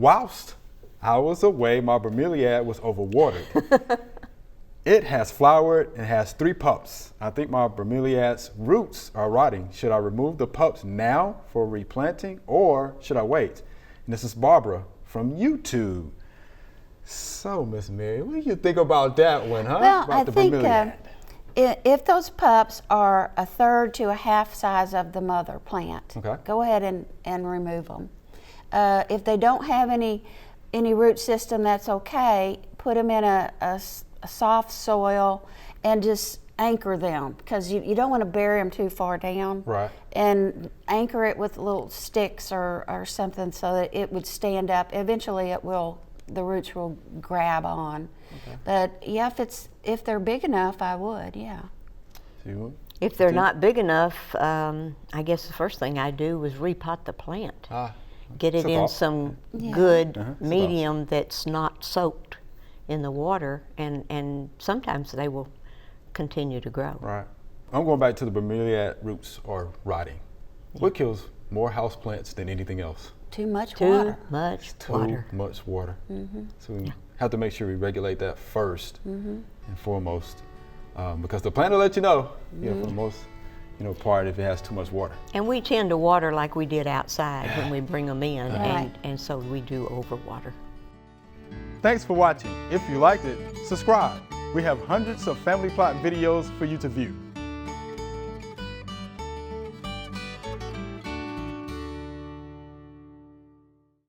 Whilst I was away, my bromeliad was overwatered. It has flowered and has 3 pups. I think my bromeliad's roots are rotting. Should I remove the pups now for replanting or should I wait? And this is Barbara from YouTube. So, Miss Mary, what do you think about that one, huh? Well, about I think bromeliad? if those pups are a third to a half size of the mother plant, Okay. go ahead and remove them. If they don't have any root system, that's okay. Put them in a soft soil and just anchor them, because you don't want to bury them too far down. Right. And anchor it with little sticks or something so that it would stand up. Eventually the roots will grab on. Okay. But yeah, if they're big enough, I would, yeah. If they're not big enough, I guess the first thing I do is repot the plant. Get it in some good medium that's not soaked in the water, and sometimes they will continue to grow. Right. I'm going back to the bromeliad roots are rotting. Yeah. What kills more houseplants than anything else? Too much water. Too much water. Too much water. So we have to make sure we regulate that first and foremost, because the plant will let you know, for the most part, if it has too much water. And we tend to water like we did outside when we bring them in, and so we do overwater. Thanks for watching. If you liked it, subscribe. We have hundreds of family plot videos for you to view.